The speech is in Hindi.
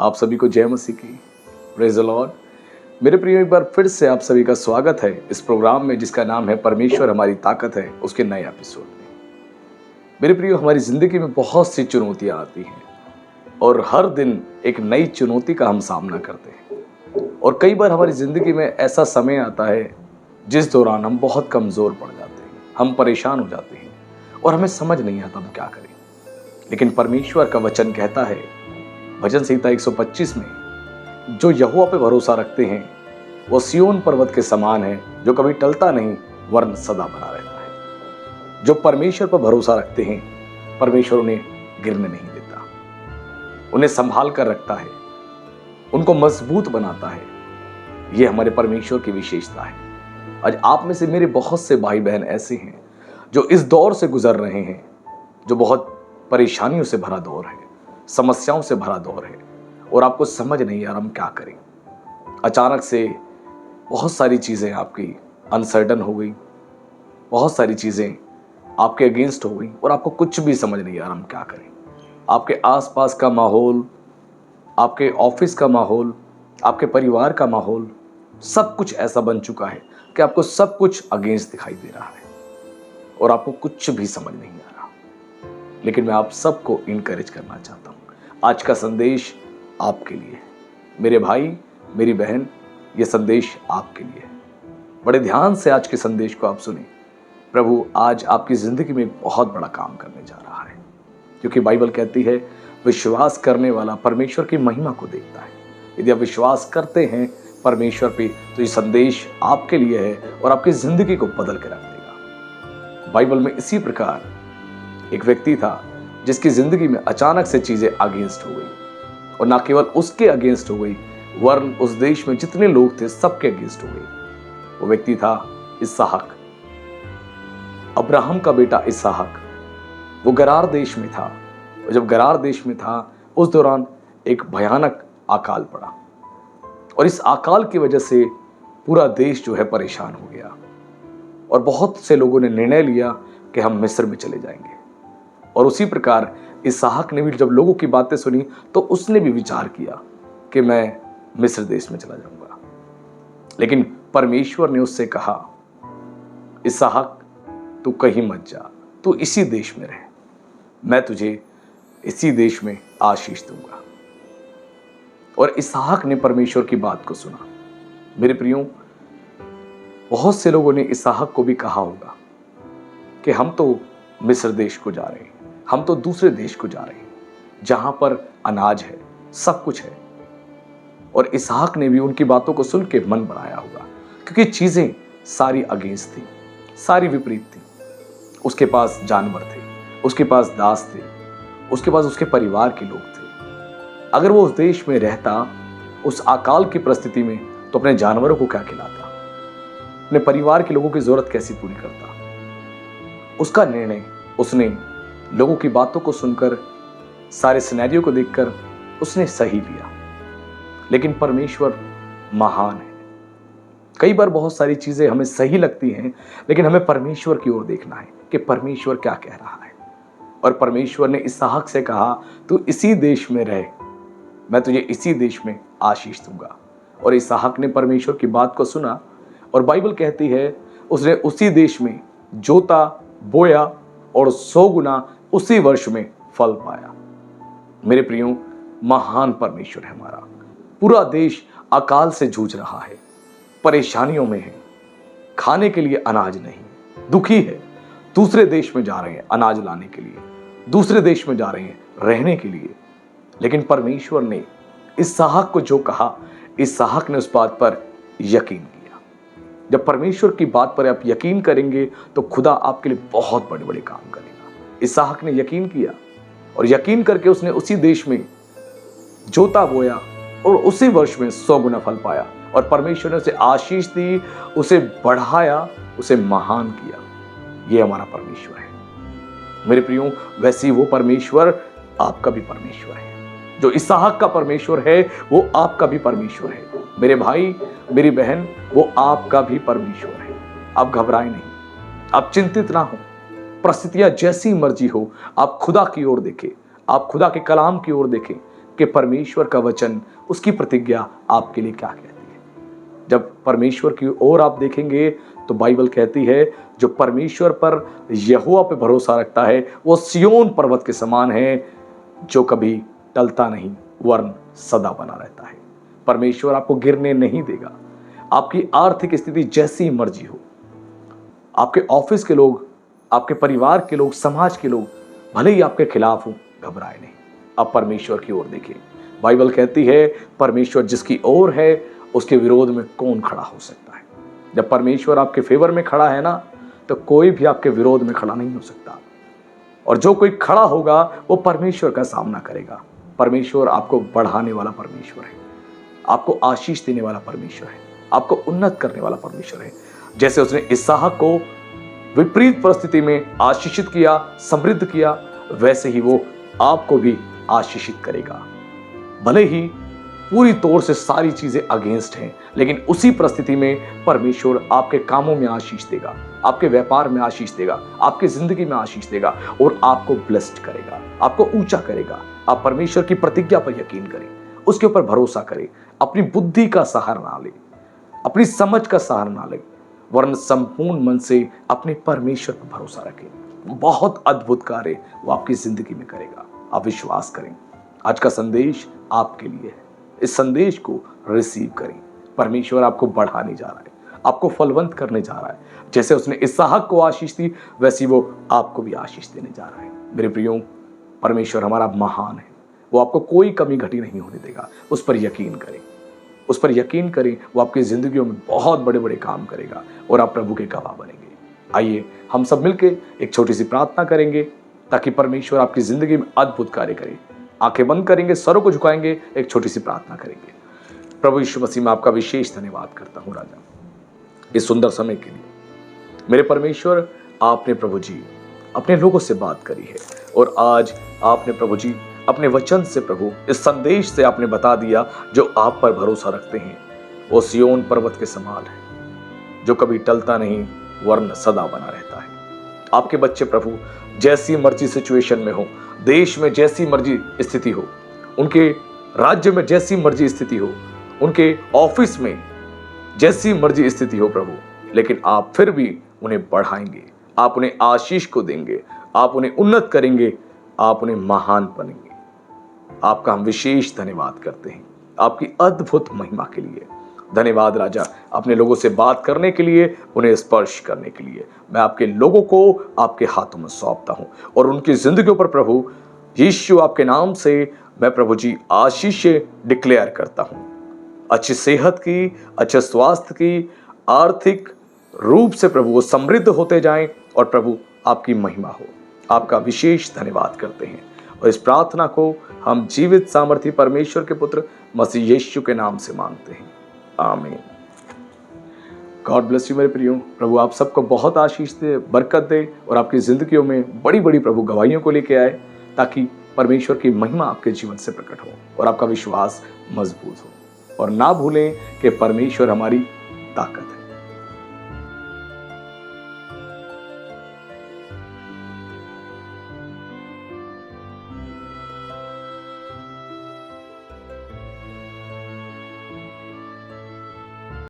आप सभी को जय मसीह की। Praise the Lord. मेरे प्रियो, एक बार फिर से आप सभी का स्वागत है इस प्रोग्राम में जिसका नाम है परमेश्वर हमारी ताकत है, उसके नए एपिसोड में। मेरे प्रियो, हमारी जिंदगी में बहुत सी चुनौतियां आती हैं और हर दिन एक नई चुनौती का हम सामना करते हैं। और कई बार हमारी जिंदगी में ऐसा समय आता है जिस दौरान हम बहुत कमजोर पड़ जाते हैं, हम परेशान हो जाते हैं और हमें समझ नहीं आता हम क्या करें। लेकिन परमेश्वर का वचन कहता है भजन संहिता 125 में, जो यहोवा पे भरोसा रखते हैं वो सिय्योन पर्वत के समान है, जो कभी टलता नहीं वरन सदा बना रहता है। जो परमेश्वर पर भरोसा रखते हैं, परमेश्वर उन्हें गिरने नहीं देता, उन्हें संभाल कर रखता है, उनको मजबूत बनाता है। यह हमारे परमेश्वर की विशेषता है। आज आप में से मेरे बहुत से भाई बहन ऐसे हैं जो इस दौर से गुजर रहे हैं, जो बहुत परेशानियों से भरा दौर है, समस्याओं से भरा दौर है और आपको समझ नहीं आ रहा हम क्या करें। अचानक से बहुत सारी चीज़ें आपकी अनसर्टन हो गई, बहुत सारी चीज़ें आपके अगेंस्ट हो गई और आपको कुछ भी समझ नहीं आ रहा हम क्या करें। आपके आसपास का माहौल, आपके ऑफिस का माहौल, आपके परिवार का माहौल, सब कुछ ऐसा बन चुका है कि आपको सब कुछ अगेंस्ट दिखाई दे रहा है और आपको कुछ भी समझ नहीं आ रहा। लेकिन मैं आप सबको इनकरेज करना चाहता हूँ। आज का संदेश आपके लिए है मेरे भाई, मेरी बहन, ये संदेश आपके लिए है। बड़े ध्यान से आज के संदेश को आप सुने। प्रभु आज आपकी जिंदगी में एक बहुत बड़ा काम करने जा रहा है, क्योंकि बाइबल कहती है विश्वास करने वाला परमेश्वर की महिमा को देखता है। यदि आप विश्वास करते हैं परमेश्वर पे, तो ये संदेश आपके लिए है और आपकी जिंदगी को बदल के रख देगा। बाइबल में इसी प्रकार एक व्यक्ति था जिसकी जिंदगी में अचानक से चीजें अगेंस्ट हो गई और ना केवल उसके अगेंस्ट हो गई वरन उस देश में जितने लोग थे सबके अगेंस्ट हो गई। वो व्यक्ति था इसहाक, अब्राहम का बेटा इसहाक। वो गरार देश में था और जब गरार देश में था उस दौरान एक भयानक अकाल पड़ा और इस अकाल की वजह से पूरा देश जो है परेशान हो गया और बहुत से लोगों ने निर्णय लिया कि हम मिस्र में चले जाएंगे। और उसी प्रकार इसहाक ने भी जब लोगों की बातें सुनी तो उसने भी विचार किया कि मैं मिस्र देश में चला जाऊंगा। लेकिन परमेश्वर ने उससे कहा, इसहाक तू कहीं मत जा, तू इसी देश में रह, मैं तुझे इसी देश में आशीष दूंगा। और इसहाक ने परमेश्वर की बात को सुना। मेरे प्रियो, बहुत से लोगों ने इसहाक को भी कहा होगा कि हम तो मिस्र देश को जा रहे हैं, हम तो दूसरे देश को जा रहे हैं जहां पर अनाज है, सब कुछ है। और इसहाक ने भी उनकी बातों को सुन के मन बनाया होगा, क्योंकि चीजें सारी अगेंस्ट थी, सारी विपरीत थी। उसके पास जानवर थे, उसके पास दास थे, उसके पास उसके परिवार के लोग थे। अगर वो उस देश में रहता उस अकाल की परिस्थिति में, तो अपने जानवरों को क्या खिलाता, अपने परिवार के लोगों की जरूरत कैसी पूरी करता। उसका निर्णय उसने लोगों की बातों को सुनकर, सारे सिनेरियो को देखकर उसने सही लिया। लेकिन परमेश्वर महान है। कई बार बहुत सारी चीजें हमें सही लगती हैं, लेकिन हमें परमेश्वर की ओर देखना है कि परमेश्वर क्या कह रहा है। और परमेश्वर ने इसहाक से कहा, तू इसी देश में रह, मैं तुझे इसी देश में आशीष दूंगा। और इसहाक ने परमेश्वर की बात को सुना और बाइबल कहती है उसने उसी देश में जोता, बोया और 100 गुना उसी वर्ष में फल पाया। मेरे प्रियो, महान परमेश्वर है हमारा। पूरा देश अकाल से जूझ रहा है, परेशानियों में है, खाने के लिए अनाज नहीं, दुखी है। दूसरे देश में जा रहे हैं अनाज लाने के लिए, दूसरे देश में जा रहे हैं रहने के लिए। लेकिन परमेश्वर ने इसहाक को जो कहा, इसहाक ने उस बात पर यकीन किया। जब परमेश्वर की बात पर आप यकीन करेंगे तो खुदा आपके लिए बहुत बड़े बड़े काम करेगा। इसहाक ने यकीन किया और यकीन करके उसने उसी देश में जोता, बोया और उसी वर्ष में 100 गुना फल पाया। और परमेश्वर ने उसे आशीष दी, उसे बढ़ाया, उसे महान किया। यह हमारा परमेश्वर है मेरे प्रियो। वैसे ही वो परमेश्वर आपका भी परमेश्वर है। जो इसहाक का परमेश्वर है वो आपका भी परमेश्वर है। मेरे भाई, मेरी बहन, वो आपका भी परमेश्वर है। आप घबराए नहीं, आप चिंतित ना हो। परिस्थितियां जैसी मर्जी हो, आप खुदा की ओर देखें, आप खुदा के कलाम की ओर देखें कि परमेश्वर का वचन, उसकी प्रतिज्ञा आपके लिए क्या कहती है। जब परमेश्वर की ओर आप देखेंगे तो बाइबल कहती है जो परमेश्वर पर, यहोवा पे भरोसा रखता है वो सिय्योन पर्वत के समान है जो कभी टलता नहीं वरन सदा बना रहता है। परमेश्वर आपको गिरने नहीं देगा। आपकी आर्थिक स्थिति जैसी मर्जी हो, आपके ऑफिस के लोग, आपके परिवार के लोग, समाज के लोग भले ही आपके खिलाफ हो, घबराए नहीं। आप परमेश्वर की ओर देखें। बाइबल कहती है परमेश्वर जिसकी ओर है उसके विरोध में कौन खड़ा हो सकता है। जब परमेश्वर आपके फेवर में खड़ा है ना, तो कोई भी आपके विरोध में खड़ा नहीं हो सकता। और जो कोई खड़ा होगा वो परमेश्वर का सामना करेगा। परमेश्वर आपको बढ़ाने वाला परमेश्वर है, आपको आशीष देने वाला परमेश्वर है, आपको उन्नत करने वाला परमेश्वर है। जैसे उसने इसहाक को विपरीत परिस्थिति में आशीषित किया, समृद्ध किया, वैसे ही वो आपको भी आशीषित करेगा। भले ही पूरी तौर से सारी चीजें अगेंस्ट हैं, लेकिन उसी परिस्थिति में परमेश्वर आपके कामों में आशीष देगा, आपके व्यापार में आशीष देगा, आपकी जिंदगी में आशीष देगा और आपको ब्लेस्ड करेगा, आपको ऊंचा करेगा। आप परमेश्वर की प्रतिज्ञा पर यकीन करें, उसके ऊपर भरोसा करें। अपनी बुद्धि का सहारा ना ले, अपनी समझ का सहारा ना ले, वरन संपूर्ण मन से अपने परमेश्वर पर भरोसा रखें। बहुत अद्भुत कार्य वो आपकी जिंदगी में करेगा। आप विश्वास करें। आज का संदेश आपके लिए है। इस संदेश को रिसीव करें। परमेश्वर आपको बढ़ाने जा रहा है, आपको फलवंत करने जा रहा है। जैसे उसने इसहाक को आशीष दी, वैसी वो आपको भी आशीष देने जा रहा है। मेरे प्रियो, परमेश्वर हमारा महान है। वो आपको कोई कमी घटी नहीं होने देगा। उस पर यकीन करें, उस पर यकीन करें। वो आपकी जिंदगियों में बहुत बड़े बड़े काम करेगा और आप प्रभु के गवाह बनेंगे। आइए हम सब मिलकर एक छोटी सी प्रार्थना करेंगे ताकि परमेश्वर आपकी जिंदगी में अद्भुत कार्य करे। आंखें बंद करेंगे, सरों को झुकाएंगे, एक छोटी सी प्रार्थना करेंगे। प्रभु यीशु मसीह में आपका विशेष धन्यवाद करता हूं राजा, इस सुंदर समय के लिए। मेरे परमेश्वर, आपने प्रभु जी अपने लोगों से बात करी है और आज आपने प्रभु जी अपने वचन से, प्रभु इस संदेश से आपने बता दिया जो आप पर भरोसा रखते हैं वो सिय्योन पर्वत के समान है जो कभी टलता नहीं वरन सदा बना रहता है। आपके बच्चे प्रभु जैसी मर्जी सिचुएशन में हो, देश में जैसी मर्जी स्थिति हो, उनके राज्य में जैसी मर्जी स्थिति हो, उनके ऑफिस में जैसी मर्जी स्थिति हो प्रभु, लेकिन आप फिर भी उन्हें बढ़ाएंगे, आप उन्हें आशीष को देंगे, आप उन्हें उन्नत करेंगे, आप उन्हें महान बनेंगे। आपका हम विशेष धन्यवाद करते हैं आपकी अद्भुत महिमा के लिए। धन्यवाद राजा, अपने लोगों से बात करने के लिए, उन्हें स्पर्श करने के लिए। मैं आपके लोगों को आपके हाथों में सौंपता हूं और उनकी जिंदगियों पर प्रभु यीशु आपके नाम से मैं प्रभु जी आशीष डिक्लेयर करता हूं। अच्छी सेहत की, अच्छे स्वास्थ्य की, आर्थिक रूप से प्रभु वो समृद्ध होते जाएं और प्रभु आपकी महिमा हो। आपका विशेष धन्यवाद करते हैं और इस प्रार्थना को हम जीवित सामर्थी परमेश्वर के पुत्र मसीह यीशु के नाम से मांगते हैं, आमीन। गॉड ब्लेस यू मेरे प्रियो। प्रभु आप सबको बहुत आशीष दे, बरकत दे और आपकी जिंदगियों में बड़ी बड़ी प्रभु गवाहियों को लेके आए ताकि परमेश्वर की महिमा आपके जीवन से प्रकट हो और आपका विश्वास मजबूत हो। और ना भूलें कि परमेश्वर हमारी ताकत है।